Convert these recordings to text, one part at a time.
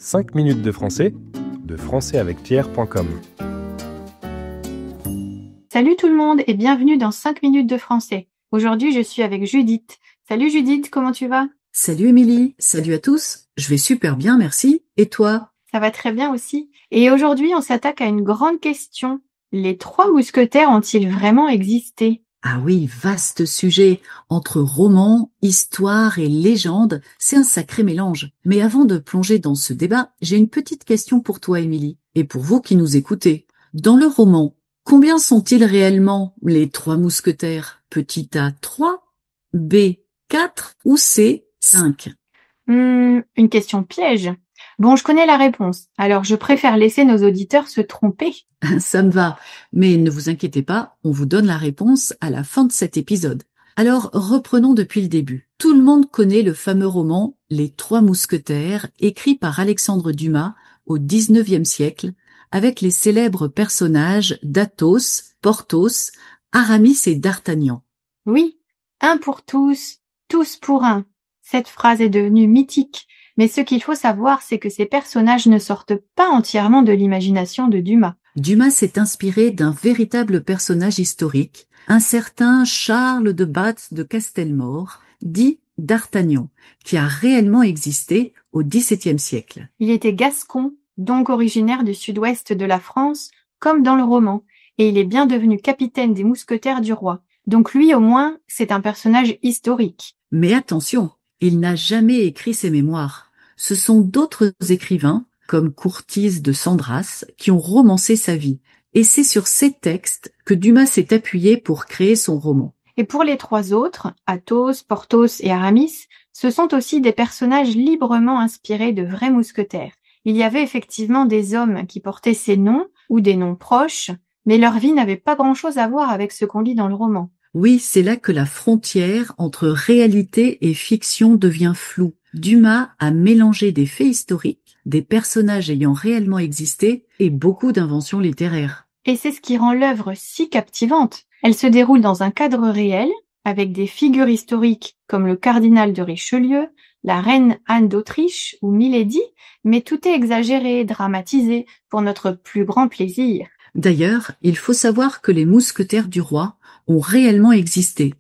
5 minutes de français, de françaisavecpierre.com. Salut tout le monde et bienvenue dans 5 minutes de français. Aujourd'hui, je suis avec Judith. Salut Judith, comment tu vas? Salut Émilie, salut à tous. Je vais super bien, merci. Et toi? Ça va très bien aussi. Et aujourd'hui, on s'attaque à une grande question. Les trois mousquetaires ont-ils vraiment existé? Ah oui, vaste sujet. Entre roman, histoire et légende, c'est un sacré mélange. Mais avant de plonger dans ce débat, j'ai une petite question pour toi Émilie, et pour vous qui nous écoutez. Dans le roman, combien sont-ils réellement, les trois mousquetaires? Petit A 3, B 4 ou C 5? Une question piège. Bon, je connais la réponse, alors je préfère laisser nos auditeurs se tromper. Ça me va, mais ne vous inquiétez pas, on vous donne la réponse à la fin de cet épisode. Alors reprenons depuis le début. Tout le monde connaît le fameux roman Les Trois Mousquetaires, écrit par Alexandre Dumas au XIXe siècle, avec les célèbres personnages d'Athos, Porthos, Aramis et D'Artagnan. Oui, un pour tous pour un. Cette phrase est devenue mythique. Mais ce qu'il faut savoir, c'est que ces personnages ne sortent pas entièrement de l'imagination de Dumas. Dumas s'est inspiré d'un véritable personnage historique, un certain Charles de Batz de Castelmaure, dit D'Artagnan, qui a réellement existé au XVIIe siècle. Il était gascon, donc originaire du sud-ouest de la France, comme dans le roman, et il est bien devenu capitaine des mousquetaires du roi. Donc lui, au moins, c'est un personnage historique. Mais attention, il n'a jamais écrit ses mémoires. Ce sont d'autres écrivains, comme Courtise de Sandras, qui ont romancé sa vie. Et c'est sur ces textes que Dumas s'est appuyé pour créer son roman. Et pour les trois autres, Athos, Porthos et Aramis, ce sont aussi des personnages librement inspirés de vrais mousquetaires. Il y avait effectivement des hommes qui portaient ces noms, ou des noms proches, mais leur vie n'avait pas grand-chose à voir avec ce qu'on lit dans le roman. Oui, c'est là que la frontière entre réalité et fiction devient floue. Dumas a mélangé des faits historiques, des personnages ayant réellement existé et beaucoup d'inventions littéraires. Et c'est ce qui rend l'œuvre si captivante. Elle se déroule dans un cadre réel, avec des figures historiques comme le cardinal de Richelieu, la reine Anne d'Autriche ou Milady, mais tout est exagéré, dramatisé, pour notre plus grand plaisir. D'ailleurs, il faut savoir que les mousquetaires du roi ont réellement existé.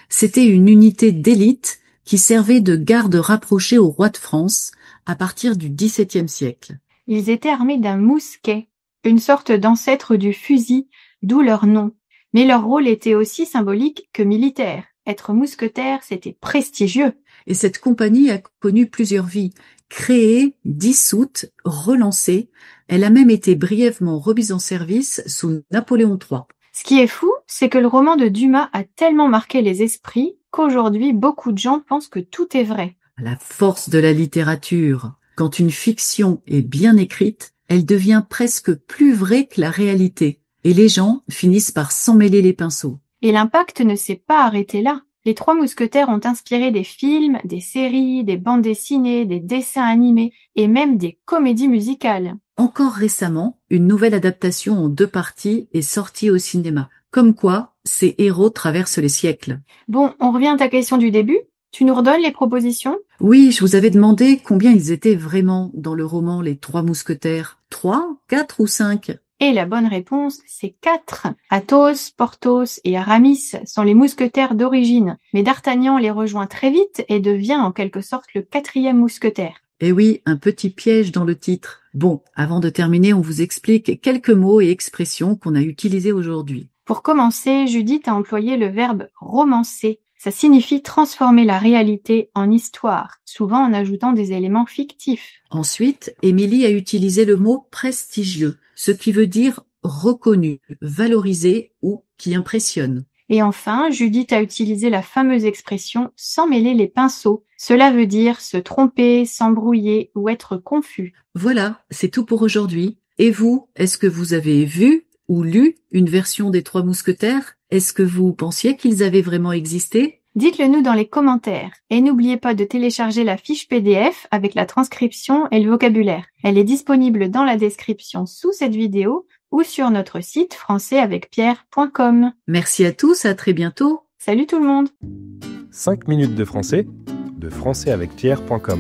C'était une unité d'élite qui servait de garde rapprochée au roi de France à partir du XVIIe siècle. Ils étaient armés d'un mousquet, une sorte d'ancêtre du fusil, d'où leur nom. Mais leur rôle était aussi symbolique que militaire. Être mousquetaire, c'était prestigieux. Et cette compagnie a connu plusieurs vies. Créée, dissoute, relancée, elle a même été brièvement remise en service sous Napoléon III. Ce qui est fou, c'est que le roman de Dumas a tellement marqué les esprits qu'aujourd'hui, beaucoup de gens pensent que tout est vrai. La force de la littérature. Quand une fiction est bien écrite, elle devient presque plus vraie que la réalité. Et les gens finissent par s'en mêler les pinceaux. Et l'impact ne s'est pas arrêté là. Les Trois Mousquetaires ont inspiré des films, des séries, des bandes dessinées, des dessins animés et même des comédies musicales. Encore récemment, une nouvelle adaptation en 2 parties est sortie au cinéma. Comme quoi, ces héros traversent les siècles. Bon, on revient à ta question du début. Tu nous redonnes les propositions? Oui, je vous avais demandé combien ils étaient vraiment dans le roman Les Trois Mousquetaires. 3, 4 ou 5? Et la bonne réponse, c'est 4. Athos, Porthos et Aramis sont les mousquetaires d'origine, mais D'Artagnan les rejoint très vite et devient en quelque sorte le 4e mousquetaire. Eh oui, un petit piège dans le titre. Bon, avant de terminer, on vous explique quelques mots et expressions qu'on a utilisés aujourd'hui. Pour commencer, Judith a employé le verbe romancer. Ça signifie transformer la réalité en histoire, souvent en ajoutant des éléments fictifs. Ensuite, Émilie a utilisé le mot prestigieux, ce qui veut dire reconnu, valorisé ou qui impressionne. Et enfin, Judith a utilisé la fameuse expression « sans mêler les pinceaux ». Cela veut dire se tromper, s'embrouiller ou être confus. Voilà, c'est tout pour aujourd'hui. Et vous, est-ce que vous avez vu ou lu une version des Trois Mousquetaires? Est-ce que vous pensiez qu'ils avaient vraiment existé? Dites-le nous dans les commentaires. Et n'oubliez pas de télécharger la fiche PDF avec la transcription et le vocabulaire. Elle est disponible dans la description sous cette vidéo ou sur notre site françaisavecpierre.com. Merci à tous, à très bientôt. Salut tout le monde! 5 minutes de français, de françaisavecpierre.com.